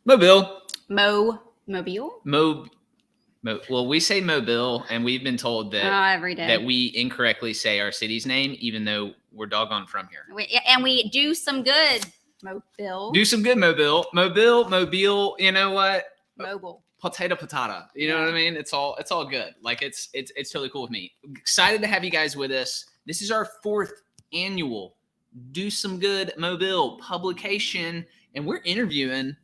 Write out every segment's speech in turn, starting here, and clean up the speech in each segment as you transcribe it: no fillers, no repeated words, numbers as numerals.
Mobile. Mobile. Well, we say Mobile, and we've been told that every day that we incorrectly say our city's name, even though we're doggone from here. And we do some good. Mobile. Do some good, Mobile. You know what? Mobile. Potato. You know what I mean? It's all good. Like it's totally cool with me. Excited to have you guys with us. This is our 4th annual Do Some Good Mobile publication, and we're interviewing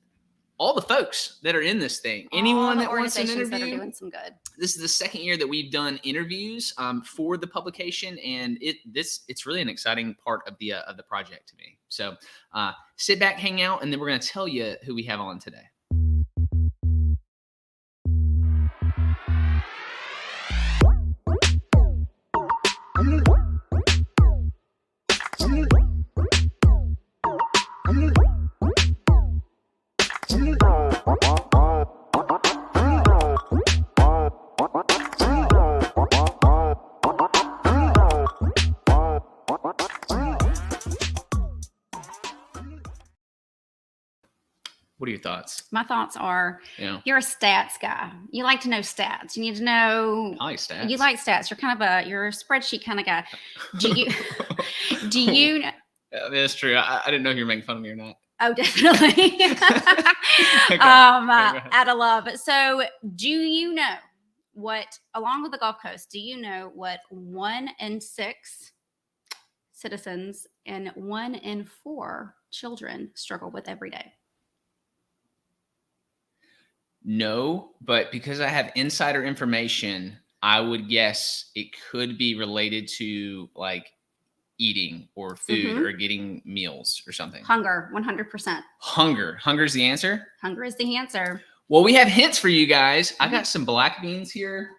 all the folks that are in this thing. Anyone that wants an interview, that are doing some good. This is the 2nd year that we've done interviews for the publication, and it's really an exciting part of the project to me. So sit back, hang out, and then we're going to tell you who we have on today. What are your thoughts? My thoughts are, you're a stats guy. You like to know stats. You need to know. I like stats. You like stats. You're a spreadsheet kind of guy. Do you? That's true. I didn't know if you were making fun of me or not. Oh, definitely. Out of love. So, do you know what, along with the Gulf Coast, do you know what 1 in 6 citizens and 1 in 4 children struggle with every day? No, but because I have insider information, I would guess it could be related to like eating or food or getting meals or something. Hunger, 100%. Hunger's the answer? Hunger is the answer. Well, we have hints for you guys. I got some black beans here.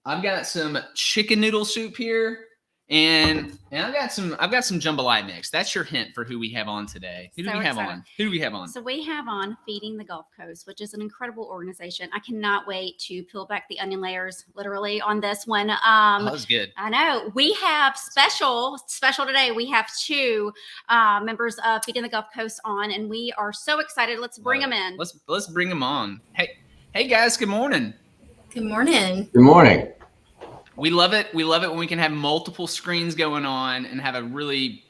I've got some chicken noodle soup here. And I've got some jambalaya mix. That's your hint for who we have on today. Who do we have on? So we have on Feeding the Gulf Coast, which is an incredible organization. I cannot wait to peel back the onion layers, literally, on this one. That was good. I know. We have special today. We have 2 members of Feeding the Gulf Coast on, and we are so excited. Let's bring them in. Let's bring them on. Hey guys. Good morning. Good morning. Good morning. We love it. We love it when we can have multiple screens going on and have a really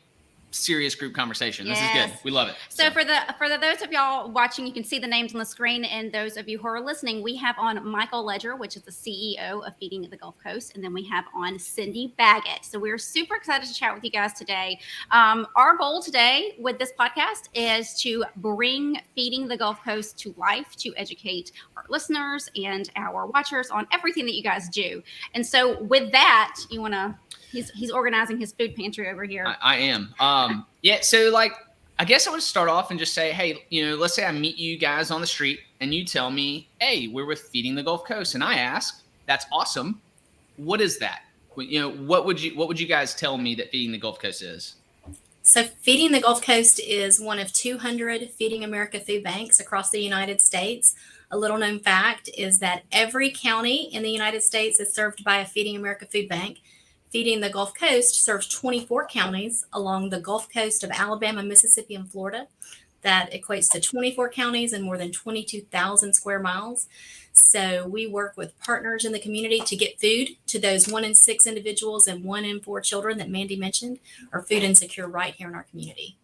serious group conversation. This is good. We love it. So for those of y'all watching, you can see the names on the screen, and those of you who are listening, we have on Michael Ledger, which is the CEO of Feeding the Gulf Coast, and then we have on Cindy Baggett. So we're super excited to chat with you guys today. Our goal today with this podcast is to bring Feeding the Gulf Coast to life, to educate our listeners and our watchers on everything that you guys do. And so with that, you want to... He's organizing his food pantry over here. I am. Yeah. So I guess I would start off and just say, hey, let's say I meet you guys on the street and you tell me, hey, we're with Feeding the Gulf Coast. And I ask, that's awesome. What is that? What would you guys tell me that Feeding the Gulf Coast is? So Feeding the Gulf Coast is one of 200 Feeding America food banks across the United States. A little known fact is that every county in the United States is served by a Feeding America food bank. Feeding the Gulf Coast serves 24 counties along the Gulf Coast of Alabama, Mississippi, and Florida. That equates to 24 counties and more than 22,000 square miles. So we work with partners in the community to get food to those 1 in 6 individuals and 1 in 4 children that Mandy mentioned are food insecure right here in our community.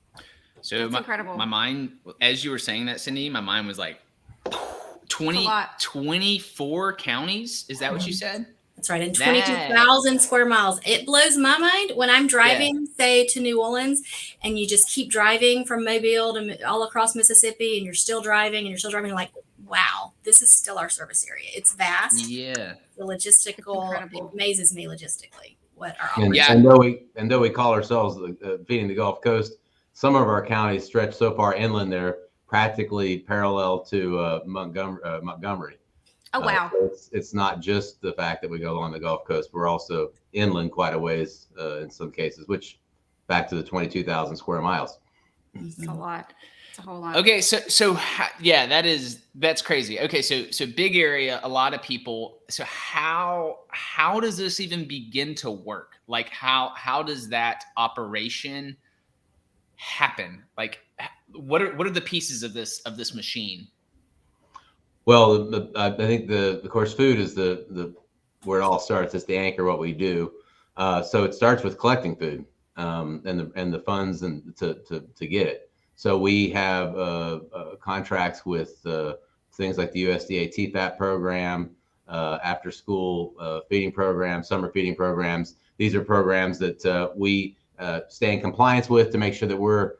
So incredible. My mind, as you were saying that, Cindy, my mind was like 24 counties. Is that what you said? That's right. And 22,000 square miles. It blows my mind when I'm driving, say, to New Orleans, and you just keep driving from Mobile to all across Mississippi, and you're still driving, like, wow, this is still our service area. It's vast. Yeah. The logistical, it amazes me logistically what our and though we call ourselves Feeding the Gulf Coast, some of our counties stretch so far inland they're practically parallel to Montgomery. Oh, wow. So it's not just the fact that we go along the Gulf Coast. We're also inland quite a ways in some cases, which back to the 22,000 square miles. It's a lot. It's a whole lot. Okay. So yeah, that's crazy. Okay. So big area, a lot of people. So how does this even begin to work? Like how does that operation happen? Like what are the pieces of this machine? Well, I think of course, food is the where it all starts. It's the anchor, what we do. So it starts with collecting food, and the funds and to get it. So we have contracts with things like the USDA TFAP program, after school feeding programs, summer feeding programs. These are programs that we stay in compliance with to make sure that we're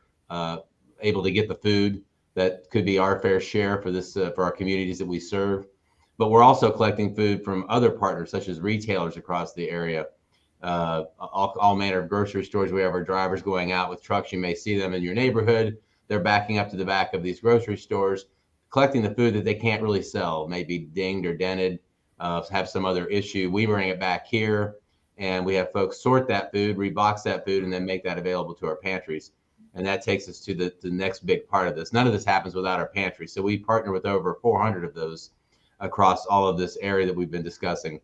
able to get the food that could be our fair share for this for our communities that we serve. But we're also collecting food from other partners, such as retailers across the area, all manner of grocery stores. We have our drivers going out with trucks. You may see them in your neighborhood. They're backing up to the back of these grocery stores, collecting the food that they can't really sell, maybe dinged or dented, have some other issue. We bring it back here, and we have folks sort that food, rebox that food, and then make that available to our pantries. And that takes us to the next big part of this. None of this happens without our pantry. So we partner with over 400 of those across all of this area that we've been discussing.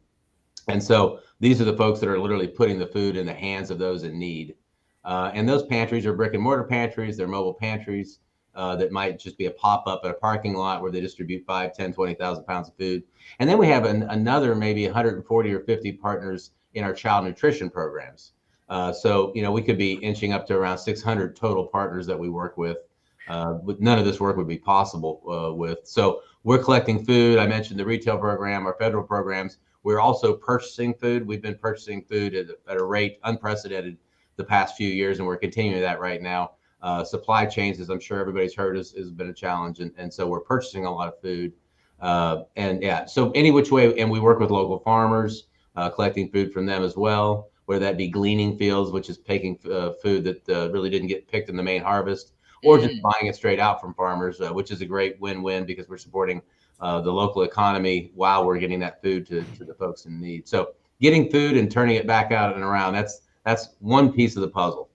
And so these are the folks that are literally putting the food in the hands of those in need. And those pantries are brick and mortar pantries. They're mobile pantries that might just be a pop-up at a parking lot where they distribute 5, 10, 20,000 pounds of food. And then we have another maybe 140 or 50 partners in our child nutrition programs. So, we could be inching up to around 600 total partners that we work with. But none of this work would be possible with. So we're collecting food. I mentioned the retail program, our federal programs. We're also purchasing food. We've been purchasing food at a rate unprecedented the past few years, and we're continuing that right now. Supply chains, as I'm sure everybody's heard, has been a challenge. And so we're purchasing a lot of food. So any which way, and we work with local farmers, collecting food from them as well, whether that be gleaning fields, which is taking food that really didn't get picked in the main harvest, or just buying it straight out from farmers, which is a great win-win because we're supporting the local economy while we're getting that food to the folks in need. So getting food and turning it back out and around, that's one piece of the puzzle.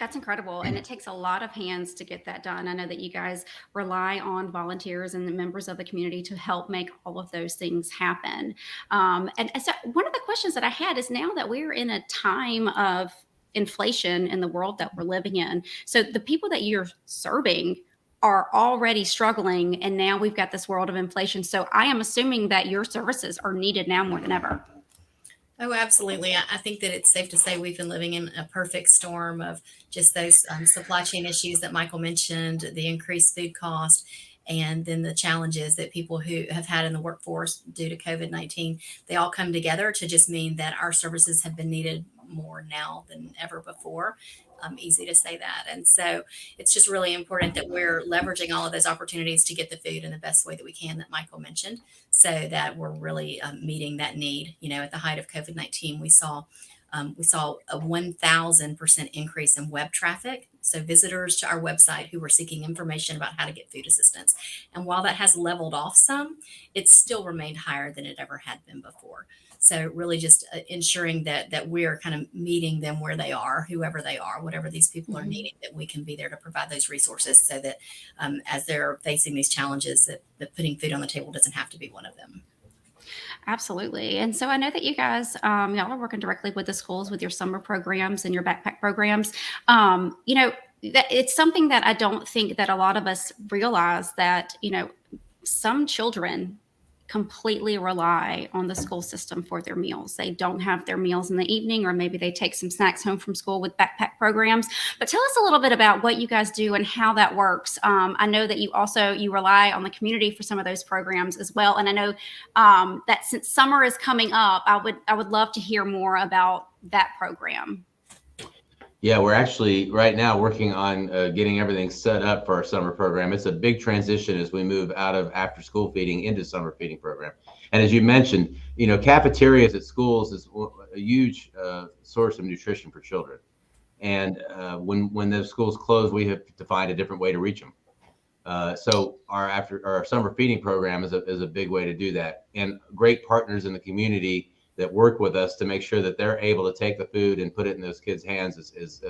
That's incredible. And it takes a lot of hands to get that done. I know that you guys rely on volunteers and the members of the community to help make all of those things happen. And so one of the questions that I had is, now that we're in a time of inflation in the world that we're living in, so the people that you're serving are already struggling, and now we've got this world of inflation. So I am assuming that your services are needed now more than ever. Oh, absolutely. I think that it's safe to say we've been living in a perfect storm of just those supply chain issues that Michael mentioned, the increased food cost, and then the challenges that people who have had in the workforce due to COVID-19. They all come together to just mean that our services have been needed more now than ever before. Easy to say that. And so it's just really important that we're leveraging all of those opportunities to get the food in the best way that we can, that Michael mentioned, so that we're really meeting that need. At the height of COVID-19, we saw a 1,000% increase in web traffic. So visitors to our website who were seeking information about how to get food assistance. And while that has leveled off some, it still remained higher than it ever had been before. So really just ensuring that we're kind of meeting them where they are, whoever they are, whatever these people are needing, that we can be there to provide those resources, so that as they're facing these challenges, that putting food on the table doesn't have to be one of them. Absolutely. And so I know that you guys, y'all are working directly with the schools with your summer programs and your backpack programs. That it's something that I don't think that a lot of us realize, that, some children completely rely on the school system for their meals. They don't have their meals in the evening, or maybe they take some snacks home from school with backpack programs. But tell us a little bit about what you guys do and how that works. I know that you rely on the community for some of those programs as well. And I know that since summer is coming up, I would love to hear more about that program. Yeah, we're actually right now working on getting everything set up for our summer program. It's a big transition as we move out of after school feeding into summer feeding program. And as you mentioned, cafeterias at schools is a huge source of nutrition for children. And when those schools close, we have to find a different way to reach them. So our summer feeding program is a big way to do that. And great partners in the community that work with us to make sure that they're able to take the food and put it in those kids' hands is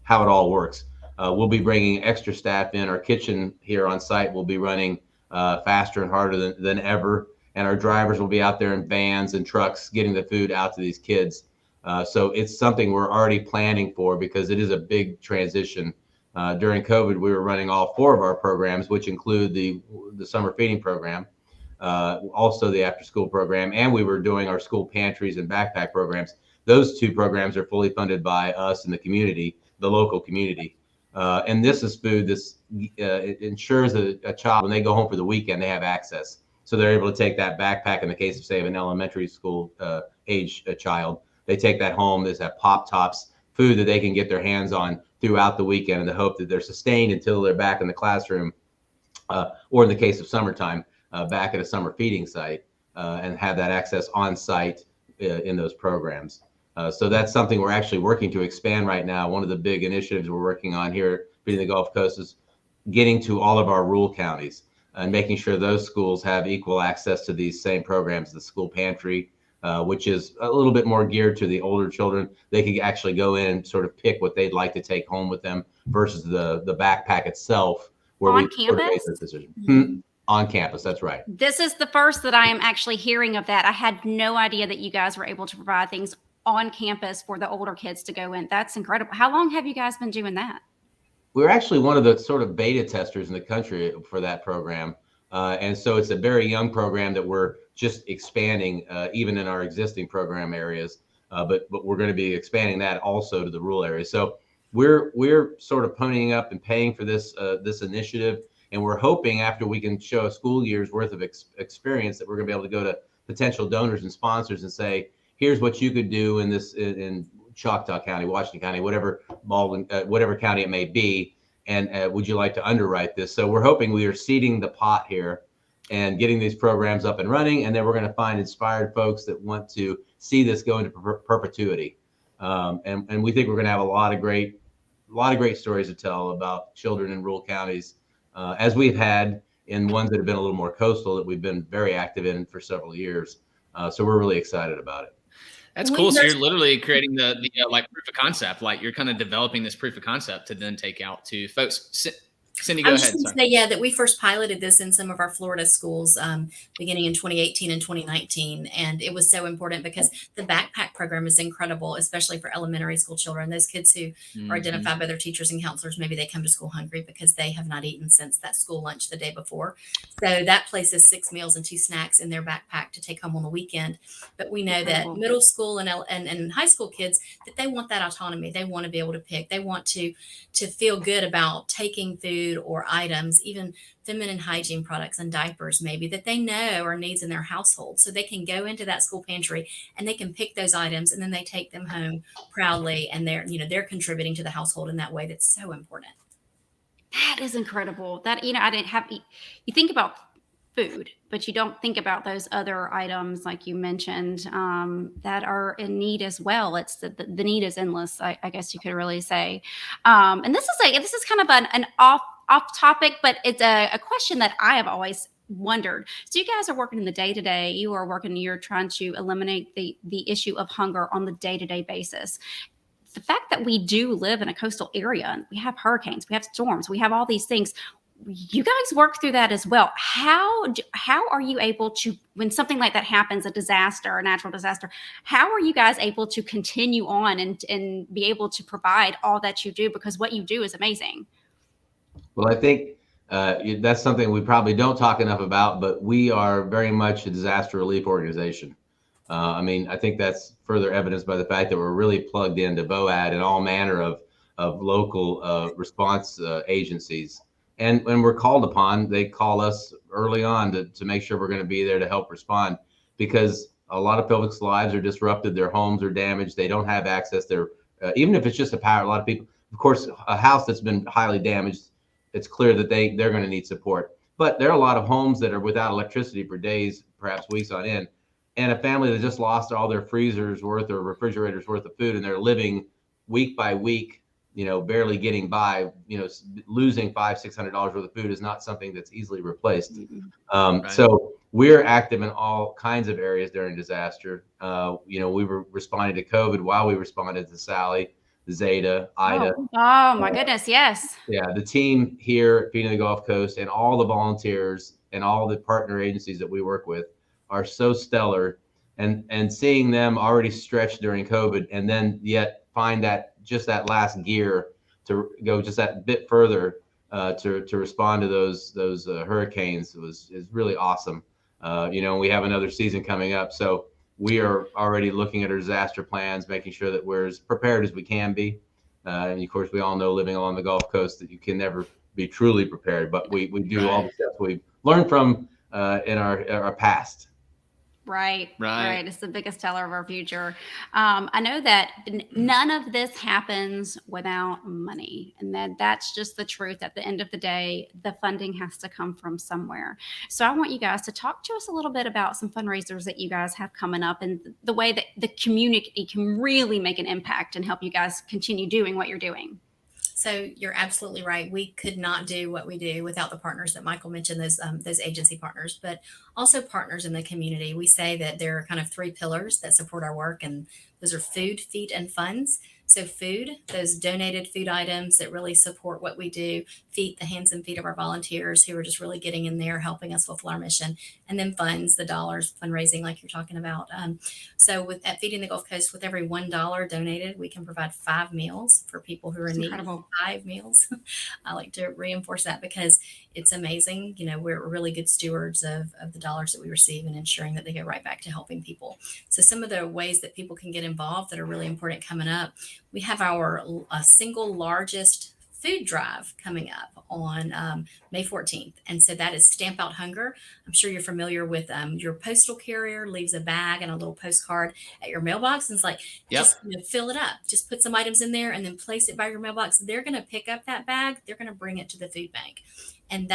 how it all works. We'll be bringing extra staff in. Our kitchen here on site will be running faster and harder than ever. And our drivers will be out there in vans and trucks getting the food out to these kids. So it's something we're already planning for, because it is a big transition During COVID, we were running all 4 of our programs, which include the summer feeding program, also the after school program, and we were doing our school pantries and backpack programs. Those 2 programs are fully funded by us and the community, the local community. And this is food it ensures that a child, when they go home for the weekend, they have access. So they're able to take that backpack in the case of, say, of an elementary school age child. They take that home. There's that Pop Tops food that they can get their hands on throughout the weekend in the hope that they're sustained until they're back in the classroom, or in the case of summertime, back at a summer feeding site, and have that access on site in those programs. So that's something we're actually working to expand right now. One of the big initiatives we're working on here at Feeding the Gulf Coast is getting to all of our rural counties and making sure those schools have equal access to these same programs, the school pantry, which is a little bit more geared to the older children. They can actually go in and sort of pick what they'd like to take home with them versus the backpack itself, where On we sort of made campus? this decision. On campus, that's right. This is the first that I am actually hearing of that. I had no idea that you guys were able to provide things on campus for the older kids to go in. That's incredible. How long have you guys been doing that? We're actually one of the sort of beta testers in the country for that program. And so it's a very young program that we're just expanding, even in our existing program areas. But we're going to be expanding that also to the rural areas. So we're sort of ponying up and paying for this initiative. And we're hoping after we can show a school year's worth of experience that we're going to be able to go to potential donors and sponsors and say, here's what you could do in Choctaw County, Washington County, whatever county it may be, and would you like to underwrite this? So we're hoping we are seeding the pot here and getting these programs up and running, and then we're going to find inspired folks that want to see this go into perpetuity. And we think we're going to have a lot of great stories to tell about children in rural counties, as we've had in ones that have been a little more coastal that we've been very active in for several years. So we're really excited about it. That's cool. So you're literally creating the like proof of concept, like you're kind of developing this proof of concept to then take out to folks. Cindy, go ahead. Say, yeah, that we first piloted this in some of our Florida schools beginning in 2018 and 2019. And it was so important because the backpack program is incredible, especially for elementary school children. Those kids who are identified by their teachers and counselors, maybe they come to school hungry because they have not eaten since that school lunch the day before. So that places 6 meals and 2 snacks in their backpack to take home on the weekend. But we know that middle school and high school kids, that they want that autonomy. They want to be able to pick. They want to feel good about taking food or items, even feminine hygiene products and diapers, maybe that they know are needs in their household. So they can go into that school pantry and they can pick those items and then they take them home proudly. And they're contributing to the household in that way. That's so important. That is incredible. That, you think about food, but you don't think about those other items, like you mentioned, that are in need as well. It's the need is endless, I guess you could really say. And this is kind of an off topic, but it's a question that I have always wondered. So you guys are working in the day-to-day, you're trying to eliminate the issue of hunger on the day-to-day basis. The fact that we do live in a coastal area, and we have hurricanes, we have storms, we have all these things, you guys work through that as well. How are you able to, when something like that happens, a natural disaster, how are you guys able to continue on and be able to provide all that you do? Because what you do is amazing. Well, I think that's something we probably don't talk enough about, but we are very much a disaster relief organization. I think that's further evidenced by the fact that we're really plugged into BOAD and all manner of local response agencies. And when we're called upon, they call us early on to make sure we're going to be there to help respond, because a lot of folks' lives are disrupted, their homes are damaged, they don't have access. Even if it's just a power, a lot of people, of course, a house that's been highly damaged, it's clear that they're going to need support. But there are a lot of homes that are without electricity for days, perhaps weeks on end, and a family that just lost all their freezers worth or refrigerators worth of food, and they're living week by week, barely getting by, losing $500-600 worth of food is not something that's easily replaced. Right. So we're active in all kinds of areas during disaster. We were responding to COVID while we responded to Sally, Zeta, Ida. Oh my goodness, yes. Yeah, the team here at Feeding the Gulf Coast and all the volunteers and all the partner agencies that we work with are so stellar, and seeing them already stretched during COVID and then yet find that last gear to go just that bit further to respond to those hurricanes is really awesome. We have another season coming up, so we are already looking at our disaster plans, making sure that we're as prepared as we can be. And of course, we all know living along the Gulf Coast that you can never be truly prepared, but we do all the steps we've learned from in our past. Right. It's the biggest teller of our future. I know that none of this happens without money, and that's just the truth. At the end of the day, the funding has to come from somewhere. So I want you guys to talk to us a little bit about some fundraisers that you guys have coming up and the way that the community can really make an impact and help you guys continue doing what you're doing. So you're absolutely right. We could not do what we do without the partners that Michael mentioned, those agency partners, but also partners in the community. We say that there are kind of three pillars that support our work, and those are food, feed, and funds. So food, those donated food items that really support what we do, feed the hands and feet of our volunteers who are just really getting in there, helping us fulfill our mission. And then funds, the dollars, fundraising like you're talking about. So at Feeding the Gulf Coast, with every $1 donated, we can provide 5 meals for people who are in need. Incredible. 5 meals. I like to reinforce that because it's amazing. We're really good stewards of the dollars that we receive and ensuring that they go right back to helping people. So some of the ways that people can get involved that are really important coming up, we have our single largest food drive coming up on May 14th. And so that is Stamp Out Hunger. I'm sure you're familiar with your postal carrier leaves a bag and a little postcard at your mailbox. And it's like, just fill it up. Just put some items in there and then place it by your mailbox. They're going to pick up that bag. They're going to bring it to the food bank. And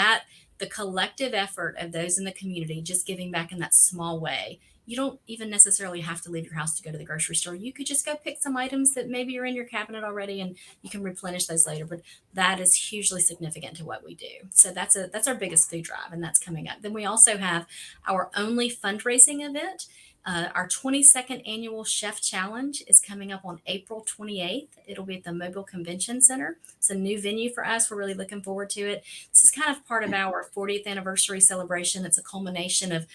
the collective effort of those in the community, just giving back in that small way. You don't even necessarily have to leave your house to go to the grocery store. You could just go pick some items that maybe are in your cabinet already and you can replenish those later. But that is hugely significant to what we do. So that's our biggest food drive, and that's coming up. Then we also have our only fundraising event. Our 22nd annual Chef Challenge is coming up on April 28th. It'll be at the Mobile Convention Center. It's a new venue for us. We're really looking forward to it. This is kind of part of our 40th anniversary celebration. It's a culmination of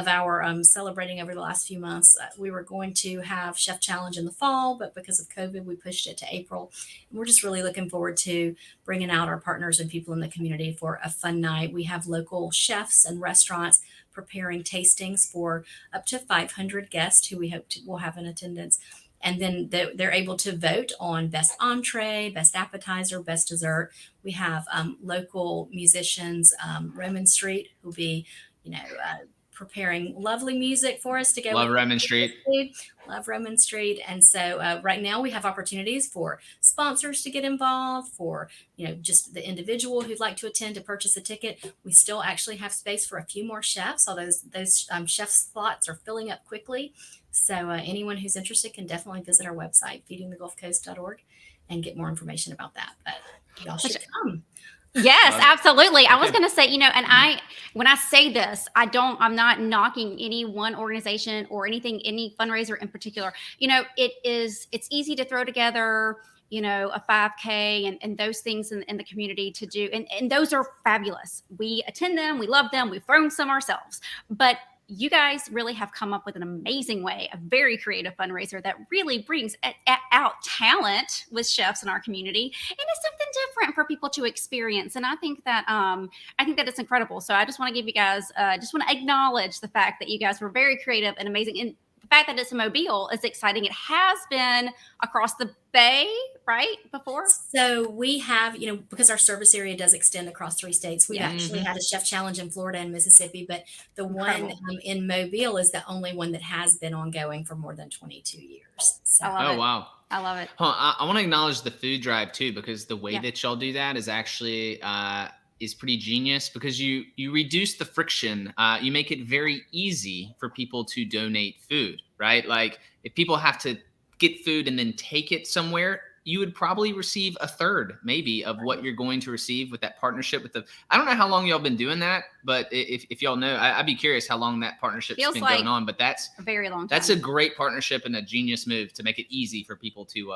our celebrating over the last few months. We were going to have Chef Challenge in the fall, but because of COVID, we pushed it to April. And we're just really looking forward to bringing out our partners and people in the community for a fun night. We have local chefs and restaurants preparing tastings for up to 500 guests who we hope will have in attendance. And then they're able to vote on best entree, best appetizer, best dessert. We have local musicians, Roman Street, who'll be, preparing lovely music for us to go. Love Roman Street. Love Roman Street. And so right now we have opportunities for sponsors to get involved, for, just the individual who'd like to attend to purchase a ticket. We still actually have space for a few more chefs. All those chef slots are filling up quickly. So anyone who's interested can definitely visit our website, feedingthegulfcoast.org, and get more information about that. But y'all should come. Yes, absolutely. I was going to say, when I say this, I'm not knocking any one organization or any fundraiser in particular. It's easy to throw together, a 5K and those things in the community to do. And those are fabulous. We attend them. We love them. We've thrown some ourselves, but you guys really have come up with an amazing way, a very creative fundraiser that really brings out talent with chefs in our community, and it's something different for people to experience. And I think that it's incredible. So I just want to give you guys, just want to acknowledge the fact that you guys were very creative and amazing. And the fact that it's in Mobile is exciting. It has been across the Bay, right? Before? So we have, because our service area does extend across 3 states, we've actually had a Chef Challenge in Florida and Mississippi, but the one in Mobile is the only one that has been ongoing for more than 22 years. So. Wow. I love it. I want to acknowledge the food drive too, because the way that y'all do that is actually is pretty genius, because you reduce the friction. You make it very easy for people to donate food, right? Like if people have to get food and then take it somewhere, you would probably receive a third maybe of what you're going to receive with that partnership with I don't know how long y'all been doing that, but if y'all know, I'd be curious how long that partnership's been going on, but that's a very long time. That's a great partnership and a genius move to make it easy for people to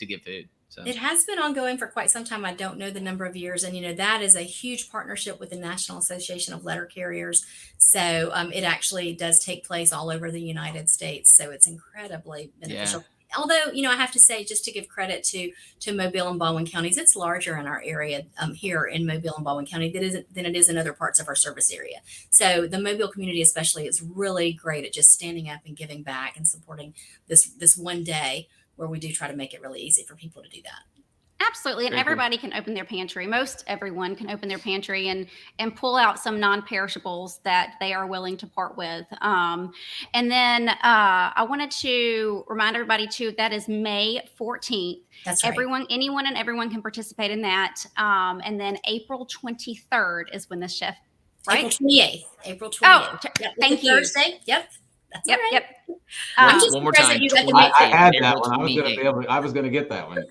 give food. So. It has been ongoing for quite some time. I don't know the number of years. And, that is a huge partnership with the National Association of Letter Carriers. So it actually does take place all over the United States. So it's incredibly beneficial. although, I have to say, just to give credit to Mobile and Baldwin counties, it's larger in our area here in Mobile and Baldwin County than it is in other parts of our service area. So the Mobile community especially is really great at just standing up and giving back and supporting this one day where we do try to make it really easy for people to do that. Absolutely. And Very cool. everybody can open their pantry. Most everyone can open their pantry and pull out some non-perishables that they are willing to part with. And then I wanted to remind everybody too, that is May 14th. That's right. Anyone and everyone can participate in that. And then April 23rd is when the chef, right? April 28th. Oh, Yep, thank you. Thursday. Yep. That's Yep. all right. Yep. I'm just One more impressed time. that you got to 28th. make I it. had that April one. I was 28th. going to get that one.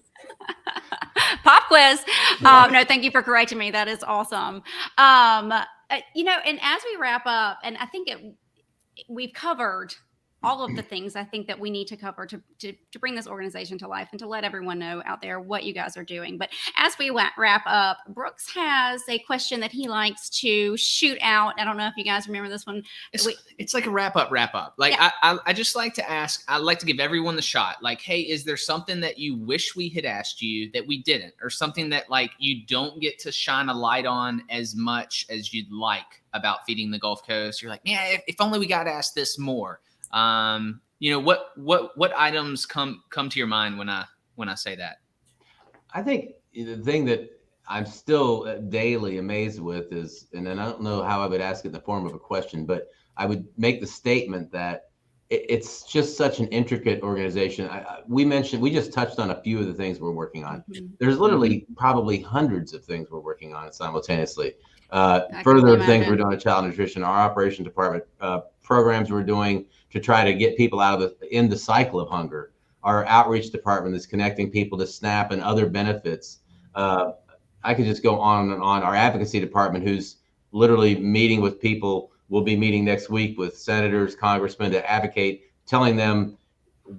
Pop quiz. No, thank you for correcting me. That is awesome. And as we wrap up, and I think we've covered all of the things I think that we need to cover to bring this organization to life and to let everyone know out there what you guys are doing. But as we wrap up, Brooks has a question that he likes to shoot out. I don't know if you guys remember this one. It's like a wrap up. Like, Yeah. I just like to ask, I like to give everyone the shot. Like, hey, is there something that you wish we had asked you that we didn't, or something that like you don't get to shine a light on as much as you'd like about feeding the Gulf Coast? You're like, yeah, if only we got asked this more. What items come to your mind when I say that? I think the thing that I'm still daily amazed with is, and I don't know how I would ask it in the form of a question, but I would make the statement that it's just such an intricate organization. We just touched on a few of the things we're working on. Mhm. There's literally probably hundreds of things we're working on simultaneously. can Further things imagine. we're doing in child nutrition, our operations department, programs we're doing to try to get people out of the cycle of hunger. Our outreach department is connecting people to SNAP and other benefits. I could just go on and on. Our advocacy department, who's literally meeting with people, will be meeting next week with senators, congressmen to advocate, telling them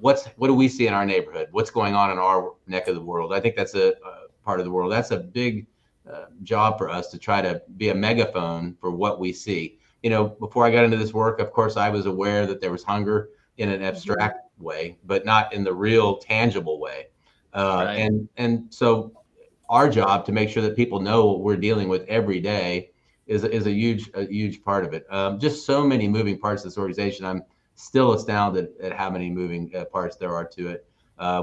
what do we see in our neighborhood, what's going on in our neck of the world. I think that's a part of the world. That's a big job for us to try to be a megaphone for what we see. Before I got into this work, of course, I was aware that there was hunger in an abstract way, but not in the real tangible way. Right. And so our job to make sure that people know what we're dealing with every day is a huge part of it. Just so many moving parts of this organization. I'm still astounded at how many moving parts there are to it.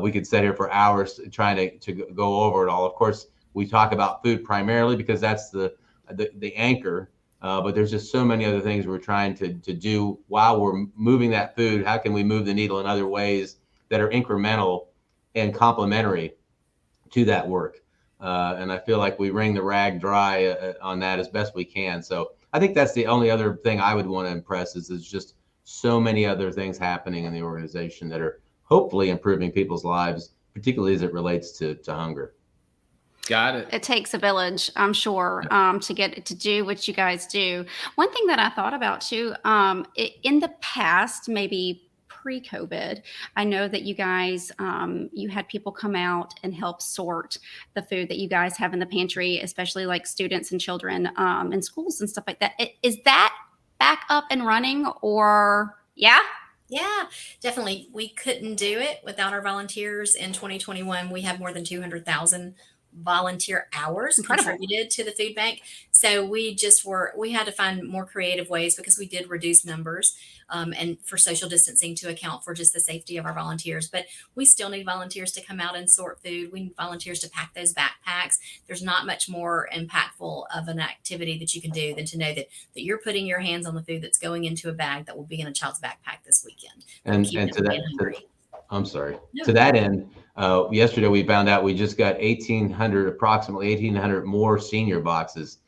We could sit here for hours trying to go over it all. Of course, we talk about food primarily because that's the anchor. But there's just so many other things we're trying to do while we're moving that food. How can we move the needle in other ways that are incremental and complementary to that work? And I feel like we wring the rag dry on that as best we can. So I think that's the only other thing I would want to impress is there's just so many other things happening in the organization that are hopefully improving people's lives, particularly as it relates to hunger. Got it. It takes a village, I'm sure, to get to do what you guys do. One thing that I thought about too, in the past, maybe pre-COVID, I know that you guys, you had people come out and help sort the food that you guys have in the pantry, especially like students and children in schools and stuff like that. Is that back up and running, or yeah? Yeah, definitely. We couldn't do it without our volunteers. In 2021, we have more than 200,000 volunteer hours Incredible. contributed to the food bank. So we had to find more creative ways because we did reduce numbers and for social distancing to account for just the safety of our volunteers. But we still need volunteers to come out and sort food. We need volunteers to pack those backpacks. There's not much more impactful of an activity that you can do than to know that you're putting your hands on the food that's going into a bag that will be in a child's backpack this weekend. And Keep them to that, hungry. I'm sorry. No. To that end, yesterday we found out we just got approximately 1,800 more senior boxes.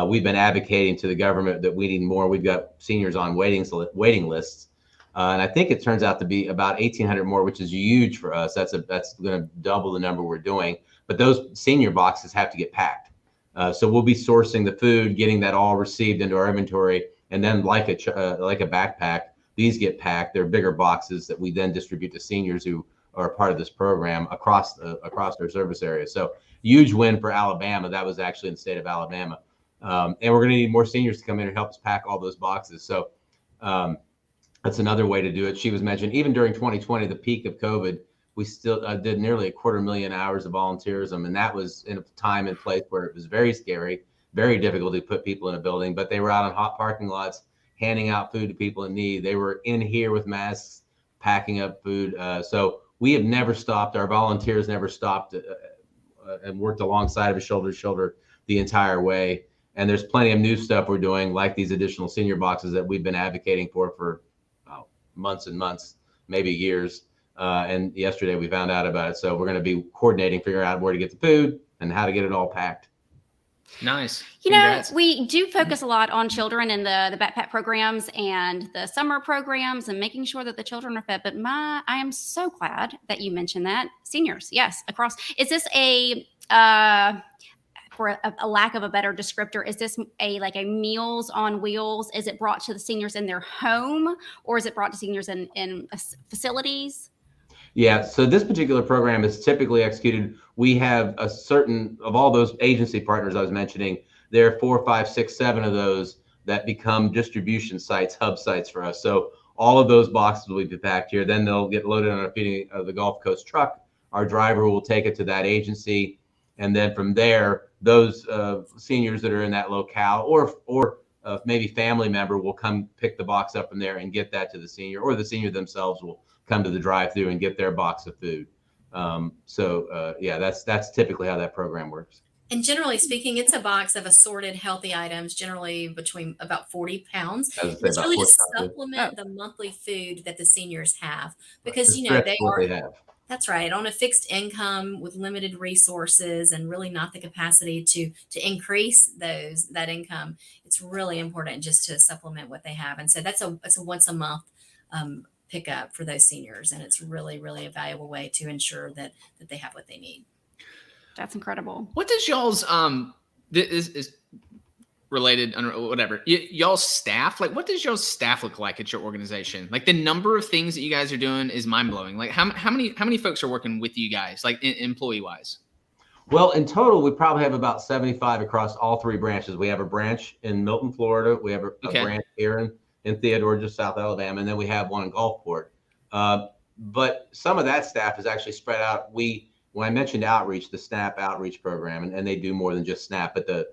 We've been advocating to the government that we need more. We've got seniors on waiting lists. And I think it turns out to be about 1,800 more, which is huge for us. That's going to double the number we're doing. But those senior boxes have to get packed. So we'll be sourcing the food, getting that all received into our inventory. And then like a backpack, these get packed. They're bigger boxes that we then distribute to seniors who are part of this program across their service area. So huge win for Alabama. That was actually in the state of Alabama. And we're going to need more seniors to come in and help us pack all those boxes. So that's another way to do it. She was mentioned even during 2020, the peak of COVID, we still did nearly 250,000 hours of volunteerism. And that was in a time and place where it was very scary, very difficult to put people in a building, but they were out on hot parking lots, handing out food to people in need. They were in here with masks, packing up food. So we have never stopped. Our volunteers never stopped and worked alongside of us shoulder to shoulder the entire way. And there's plenty of new stuff we're doing, like these additional senior boxes that we've been advocating for months and months, maybe years. And yesterday we found out about it. So we're going to be coordinating, figuring out where to get the food and how to get it all packed. Nice. You know, Congrats. we do focus a lot on children and the backpack programs and the summer programs and making sure that the children are fed. But I am so glad that you mentioned that. Seniors, yes, across. Is this for a lack of a better descriptor, is this a Meals on Wheels? Is it brought to the seniors in their home, or is it brought to seniors in facilities? Yeah, so this particular program is typically executed. We have a certain of all those agency partners I was mentioning. There are 4, 5, 6, 7 of those that become distribution sites, hub sites for us. So all of those boxes will be packed here. Then they'll get loaded on a Feeding the Gulf Coast truck. Our driver will take it to that agency, and then from there, those seniors that are in that locale or maybe family member will come pick the box up from there and get that to the senior, or the senior themselves will come to the drive-through and get their box of food. Yeah, that's typically how that program works. And generally speaking, it's a box of assorted healthy items, generally between about 40 pounds. It's really to supplement the monthly food that the seniors have, because they have. That's right. On a fixed income with limited resources and really not the capacity to increase that income, it's really important just to supplement what they have. And so that's a once a month pickup for those seniors, and it's really, really a valuable way to ensure that they have what they need. That's incredible. What does y'all's this is related, whatever, y'all's staff, like what does y'all's staff look like at your organization? Like the number of things that you guys are doing is mind-blowing. Like how many folks are working with you guys, like employee wise? Well, in total, we probably have about 75 across all 3 branches. We have a branch in Milton, Florida. We have a branch here in Theodore, just South Alabama, and then we have one in Gulfport. But some of that staff is actually spread out. When I mentioned outreach, the SNAP outreach program, and they do more than just SNAP, but the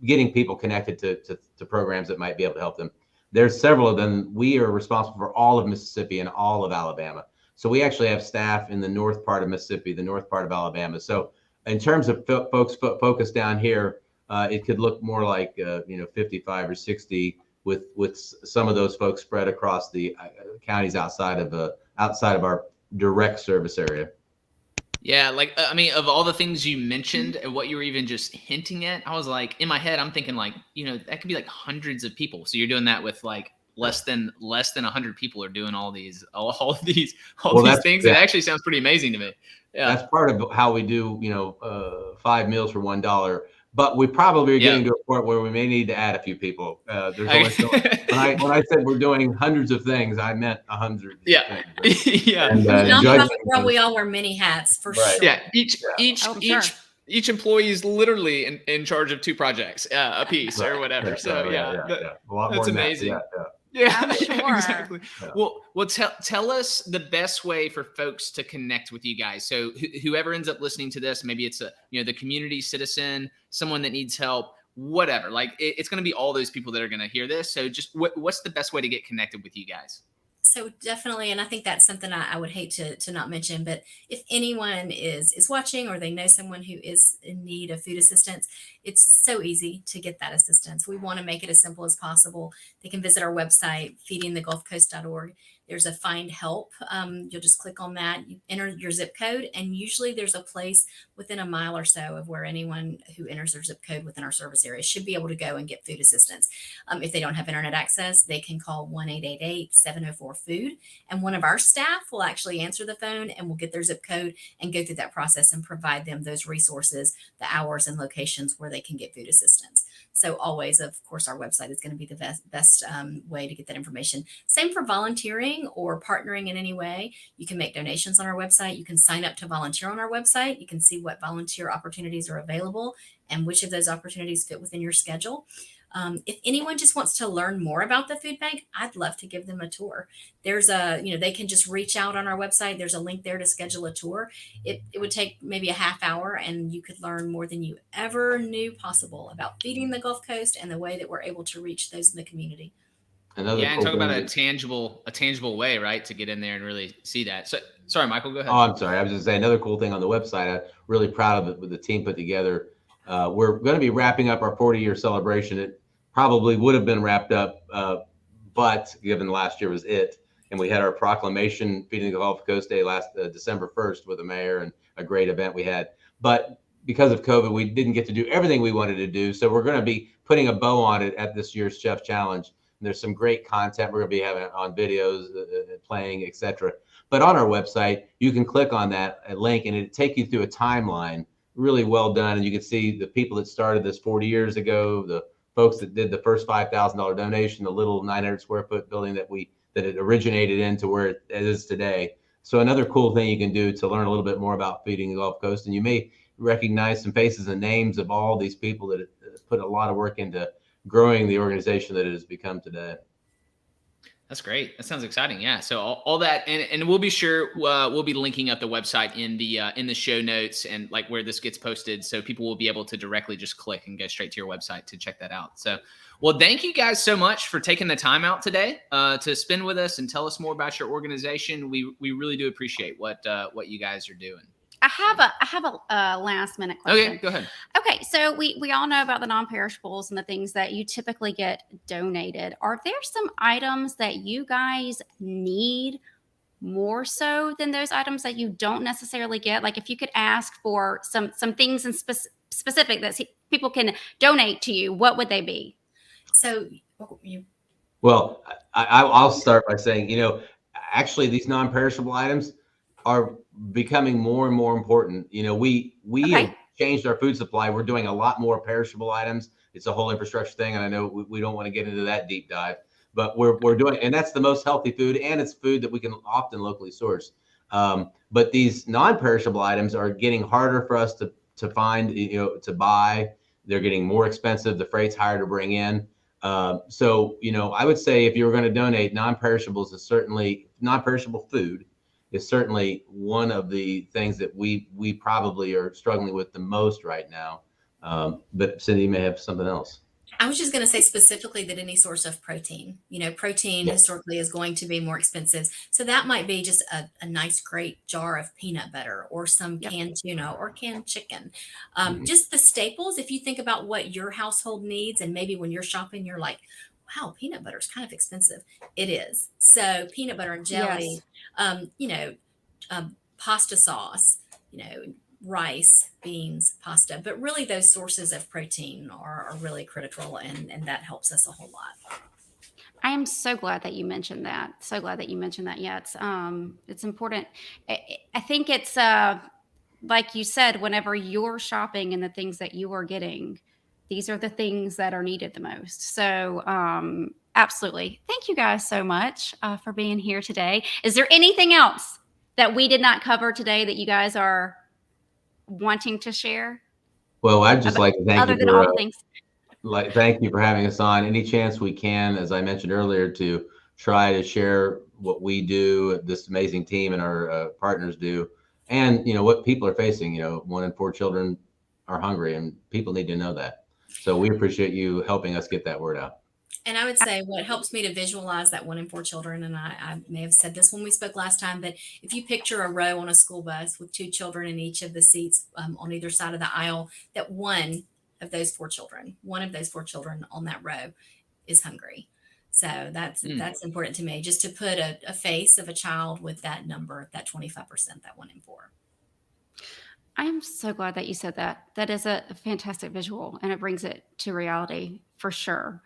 getting people connected to programs that might be able to help them. There's several of them. We are responsible for all of Mississippi and all of Alabama. So we actually have staff in the north part of Mississippi, the north part of Alabama. So in terms of folks focused down here, it could look more like 55 or 60 with some of those folks spread across the counties outside of our direct service area. Yeah, like I mean, of all the things you mentioned and what you were even just hinting at, I was like, in my head, I'm thinking like, that could be like hundreds of people. So you're doing that with like less than 100 people are doing all these things. Yeah. It actually sounds pretty amazing to me. Yeah, that's part of how we do 5 meals for $1. But we probably are getting to a point where we may need to add a few people. There's only when I said we're doing hundreds of things, I meant 100. Yeah, yeah. And, nonprofit world, we all wear many hats for sure. Yeah, each employee is literally in charge of 2 projects a piece or whatever. So a lot more that's amazing. Yeah, I'm sure. Exactly. Yeah. Well, tell us the best way for folks to connect with you guys. So whoever ends up listening to this, maybe it's the community citizen, someone that needs help, whatever. Like it's going to be all those people that are going to hear this. So just what's the best way to get connected with you guys? So definitely, and I think that's something I would hate to not mention, but if anyone is watching or they know someone who is in need of food assistance, it's so easy to get that assistance. We want to make it as simple as possible. They can visit our website, feedingthegulfcoast.org. There's a find help. You'll just click on that, you enter your zip code, and usually there's a place within a mile or so of where anyone who enters their zip code within our service area should be able to go and get food assistance. If they don't have internet access, they can call 1-888-704-FOOD, and one of our staff will actually answer the phone and will get their zip code and go through that process and provide them those resources, the hours and locations where they can get food assistance. So always, of course, our website is going to be the best way to get that information. Same for volunteering or partnering in any way. You can make donations on our website. You can sign up to volunteer on our website. You can see what volunteer opportunities are available and which of those opportunities fit within your schedule. If anyone just wants to learn more about the food bank, I'd love to give them a tour. There's they can just reach out on our website. There's a link there to schedule a tour. It would take maybe a half hour, and you could learn more than you ever knew possible about feeding the Gulf Coast and the way that we're able to reach those in the community. Another Yeah, and cool talk about thing a tangible way, right, to get in there and really see that. So, sorry, Michael, go ahead. Oh, I'm sorry. I was just saying another cool thing on the website. I'm really proud of it with the team put together. We're going to be wrapping up our 40-year celebration. It probably would have been wrapped up, but given last year was it, and we had our proclamation Feeding the Gulf Coast Day last December 1st with the mayor and a great event we had. But because of COVID, we didn't get to do everything we wanted to do. So we're going to be putting a bow on it at this year's Chef Challenge. And there's some great content we're going to be having on videos, playing, etc. But on our website, you can click on that link and it'll take you through a timeline, really well done. And you can see the people that started this 40 years ago, the folks that did the first $5,000 donation, the little 900 square foot building that it originated into where it is today. So another cool thing you can do to learn a little bit more about feeding the Gulf Coast, and you may recognize some faces and names of all these people that put a lot of work into growing the organization that it has become today. That's great. That sounds exciting. Yeah. So all that, and we'll be sure we'll be linking up the website in the show notes and like where this gets posted, so people will be able to directly just click and go straight to your website to check that out. So, well, thank you guys so much for taking the time out today to spend with us and tell us more about your organization. We really do appreciate what you guys are doing. I have a last minute question. Okay, go ahead. Okay, so we all know about the non-perishables and the things that you typically get donated. Are there some items that you guys need more so than those items that you don't necessarily get? Like if you could ask for some things in specific that people can donate to you, what would they be? So Well, I'll start by saying, actually these non-perishable items are becoming more and more important. We have changed our food supply. We're doing a lot more perishable items. It's a whole infrastructure thing, and I know we don't want to get into that deep dive, but we're doing, and that's the most healthy food, and it's food that we can often locally source. But these non-perishable items are getting harder for us to find, to buy. They're getting more expensive. The freight's higher to bring in. So I would say if you were going to donate, non-perishables is certainly non-perishable food is certainly one of the things that we probably are struggling with the most right now. But Cindy may have something else. I was just going to say specifically that any source of protein, protein historically is going to be more expensive. So that might be just a nice, great jar of peanut butter or some canned tuna or canned chicken. Just the staples. If you think about what your household needs, and maybe when you're shopping, you're like, wow, peanut butter is kind of expensive. It is. So peanut butter and jelly, pasta sauce, rice, beans, pasta, but really those sources of protein are really critical, and that helps us a whole lot. I am so glad that you mentioned that. So glad that you mentioned that. Yeah, it's important. I think it's like you said, whenever you're shopping and the things that you are getting, these are the things that are needed the most. So absolutely. Thank you guys so much for being here today. Is there anything else that we did not cover today that you guys are wanting to share? Well, I'd just like to thank you for all the things. Thank you for having us on. Any chance we can, as I mentioned earlier, to try to share what we do, this amazing team and our partners do, and what people are facing. 1 in 4 children are hungry, and people need to know that. So we appreciate you helping us get that word out. And I would say what helps me to visualize that 1 in 4 children, and I may have said this when we spoke last time, but if you picture a row on a school bus with 2 children in each of the seats on either side of the aisle, that one of those 4 children on that row is hungry. So that's important to me, just to put a face of a child with that number, that 25%, that 1 in 4. I am so glad that you said that. That is a fantastic visual, and it brings it to reality for sure.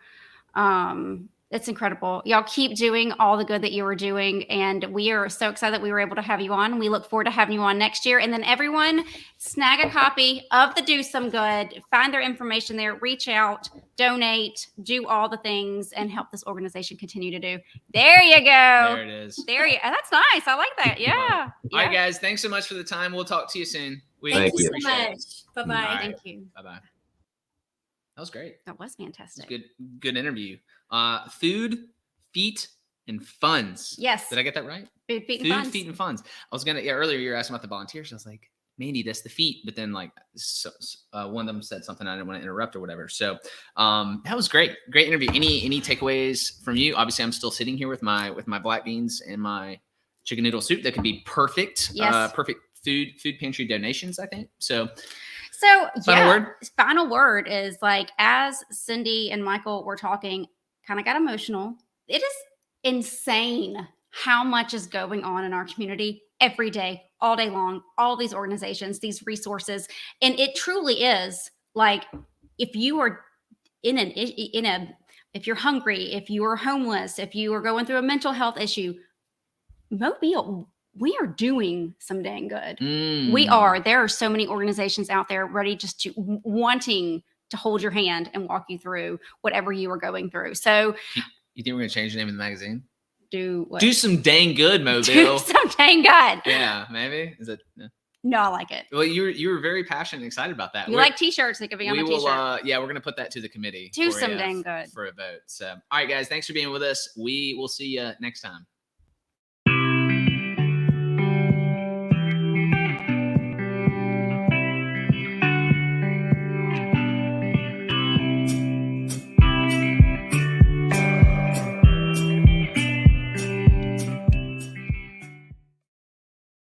It's incredible. Y'all keep doing all the good that you are doing, and we are so excited that we were able to have you on. We look forward to having you on next year. And then everyone snag a copy of the Do Some Good, find their information there, reach out, donate, do all the things, and help this organization continue to do. There you go. There it is. That's nice. I like that. Yeah. All right, guys. Thanks so much for the time. We'll talk to you soon. Thank you so much. Bye-bye. Right. Thank you. Bye-bye. That was great. That was It was fantastic. good interview. Food, feet, and funds. Yes. Did I get that right? Food, feet, and Food, funds. feet, and funds. I was gonna earlier you were asking about the volunteers. I was like, Mandy, that's the feet. But then like one of them said something I didn't want to interrupt or whatever. So that was great. Great interview. Any takeaways from you? Obviously, I'm still sitting here with my black beans and my chicken noodle soup. That could be perfect. Yes. Perfect food pantry donations, I think. So Final word is like, as Cindy and Michael were talking, kind of got emotional. It is insane how much is going on in our community every day, all day long, all these organizations, these resources. And it truly is like, if you are if you're hungry, if you are homeless, if you are going through a mental health issue, Mobile, we are doing some dang good. We are. There are so many organizations out there ready just to wanting to hold your hand and walk you through whatever you are going through. So you think we're gonna change the name of the magazine? Do what? Do some dang good, Mobile. Do some dang good. Yeah, maybe. Is it? Yeah. No, I like it. Well, you were very passionate and excited about that. You like t-shirts? They could be on the t-shirt. Yeah, we're gonna put that to the committee. Do some dang good for a vote. So, all right, guys, thanks for being with us. We will see you next time.